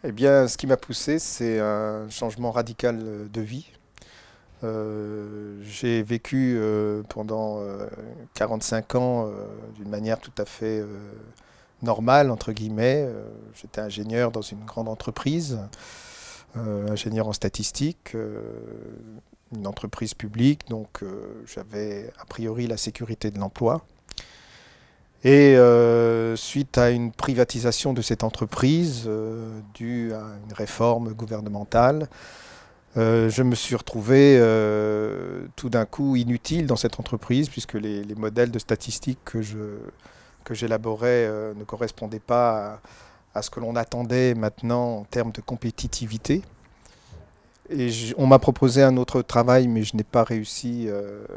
Eh bien, ce qui m'a poussé, c'est un changement radical de vie. J'ai vécu pendant 45 ans d'une manière tout à fait normale, entre guillemets. J'étais ingénieur dans une grande entreprise, ingénieur en statistique, une entreprise publique, donc j'avais a priori la sécurité de l'emploi. Et suite à une privatisation de cette entreprise due à une réforme gouvernementale, je me suis retrouvé tout d'un coup inutile dans cette entreprise puisque les modèles de statistiques que j'élaborais ne correspondaient pas à ce que l'on attendait maintenant en termes de compétitivité. Et on m'a proposé un autre travail, mais je n'ai pas réussi.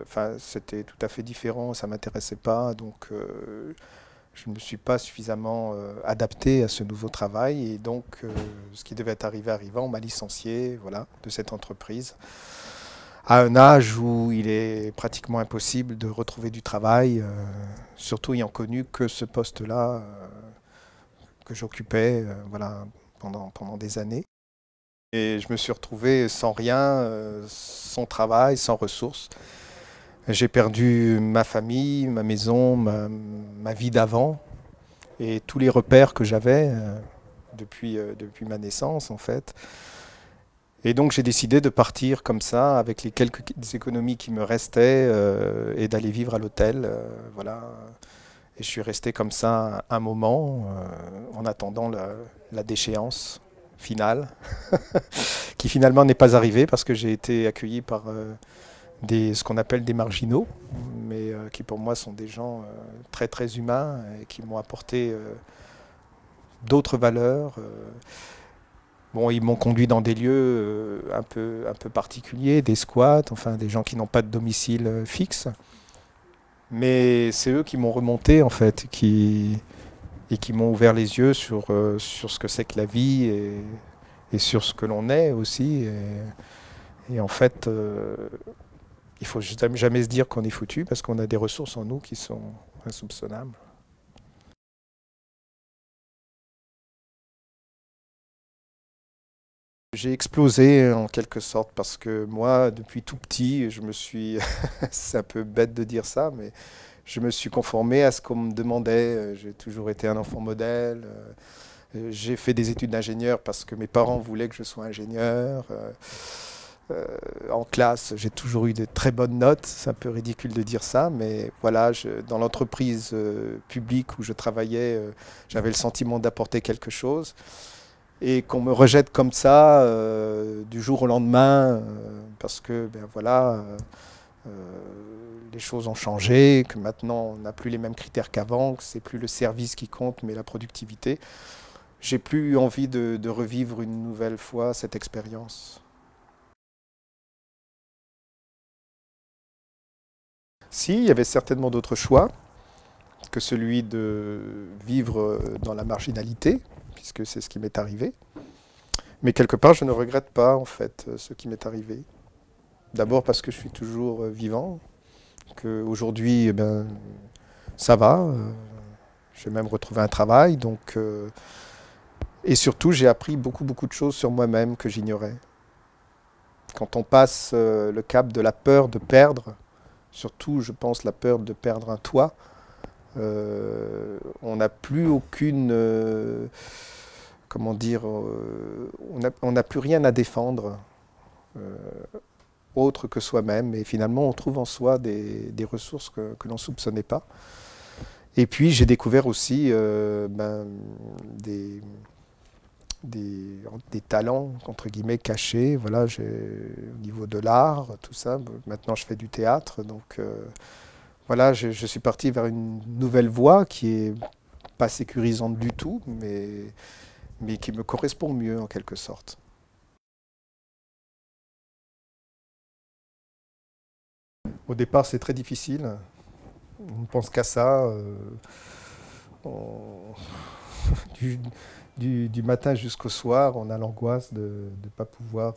Enfin, c'était tout à fait différent, ça m'intéressait pas, donc je ne me suis pas suffisamment adapté à ce nouveau travail. Et donc, ce qui devait arriver arrivant, on m'a licencié, voilà, de cette entreprise à un âge où il est pratiquement impossible de retrouver du travail, surtout ayant connu que ce poste-là que j'occupais, voilà, pendant des années. Et je me suis retrouvé sans rien, sans travail, sans ressources. J'ai perdu ma famille, ma maison, ma vie d'avant et tous les repères que j'avais depuis ma naissance en fait. Et donc j'ai décidé de partir comme ça avec les quelques économies qui me restaient et d'aller vivre à l'hôtel. Voilà. Et je suis resté comme ça un moment en attendant la déchéance finale, qui finalement n'est pas arrivée parce que j'ai été accueilli par ce qu'on appelle des marginaux, mais qui pour moi sont des gens très très humains et qui m'ont apporté d'autres valeurs. Bon, ils m'ont conduit dans des lieux un peu particuliers, des squats, enfin des gens qui n'ont pas de domicile fixe. Mais c'est eux qui m'ont remonté en fait, et qui m'ont ouvert les yeux sur ce que c'est que la vie et sur ce que l'on est aussi. Et en fait, il faut jamais se dire qu'on est foutu parce qu'on a des ressources en nous qui sont insoupçonnables. J'ai explosé en quelque sorte parce que moi, depuis tout petit, je me suis, c'est un peu bête de dire ça, mais je me suis conformé à ce qu'on me demandait. J'ai toujours été un enfant modèle. J'ai fait des études d'ingénieur parce que mes parents voulaient que je sois ingénieur. En classe, j'ai toujours eu de très bonnes notes. C'est un peu ridicule de dire ça, mais voilà, dans l'entreprise publique où je travaillais, j'avais le sentiment d'apporter quelque chose. Et qu'on me rejette comme ça du jour au lendemain parce que ben voilà, les choses ont changé, que maintenant on n'a plus les mêmes critères qu'avant, que c'est plus le service qui compte mais la productivité. J'ai plus envie de revivre une nouvelle fois cette expérience. Si, il y avait certainement d'autres choix que celui de vivre dans la marginalité, puisque c'est ce qui m'est arrivé. Mais quelque part, je ne regrette pas en fait ce qui m'est arrivé. D'abord parce que je suis toujours vivant, qu'aujourd'hui, eh ben, ça va. J'ai même retrouvé un travail, donc et surtout, j'ai appris beaucoup de choses sur moi-même que j'ignorais. Quand on passe le cap de la peur de perdre, surtout, je pense, la peur de perdre un toit, on n'a plus aucune, comment dire, on n'a plus rien à défendre euh, autre que soi-même. Et finalement, on trouve en soi des ressources que l'on ne soupçonnait pas. Et puis, j'ai découvert aussi des, des, des talents, entre guillemets, cachés. Voilà, au niveau de l'art, tout ça. Maintenant, je fais du théâtre. Donc, voilà, je suis parti vers une nouvelle voie qui est pas sécurisante du tout, mais qui me correspond mieux en quelque sorte. Au départ, c'est très difficile. On ne pense qu'à ça. On- du, du matin jusqu'au soir, on a l'angoisse de ne pas pouvoir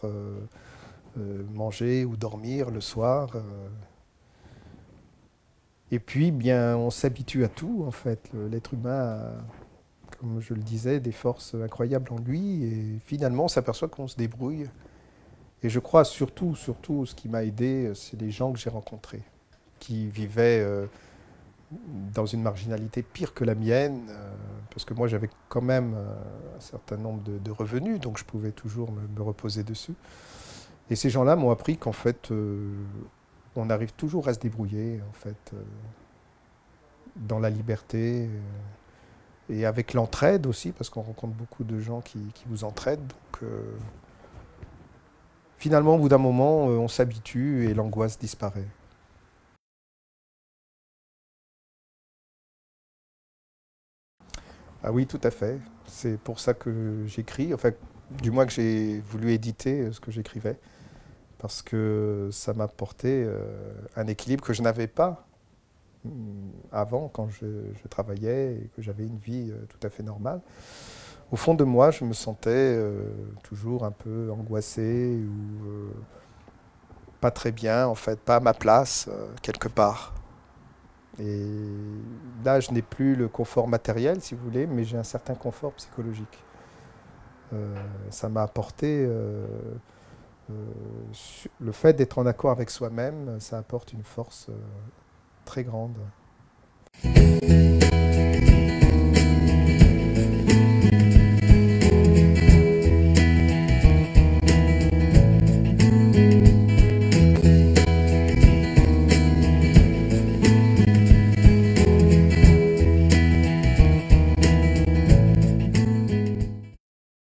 manger ou dormir le soir. Et puis, bien, on s'habitue à tout, en fait. L'être humain a comme je le disais, des forces incroyables en lui. Et finalement, on s'aperçoit qu'on se débrouille. Et je crois surtout, ce qui m'a aidé, c'est les gens que j'ai rencontrés, qui vivaient dans une marginalité pire que la mienne, parce que moi j'avais quand même un certain nombre de revenus, donc je pouvais toujours me reposer dessus. Et ces gens-là m'ont appris qu'en fait, on arrive toujours à se débrouiller, en fait, dans la liberté, et avec l'entraide aussi, parce qu'on rencontre beaucoup de gens qui vous entraident. Donc, finalement, au bout d'un moment, on s'habitue et l'angoisse disparaît. Ah oui, tout à fait. C'est pour ça que j'écris, enfin, du moins que j'ai voulu éditer ce que j'écrivais, parce que ça m'apportait un équilibre que je n'avais pas avant, quand je travaillais et que j'avais une vie tout à fait normale. Au fond de moi, je me sentais toujours un peu angoissé ou pas très bien, en fait, pas à ma place, quelque part. Et là, je n'ai plus le confort matériel, si vous voulez, mais j'ai un certain confort psychologique. Ça m'a apporté, le fait d'être en accord avec soi-même, ça apporte une force très grande.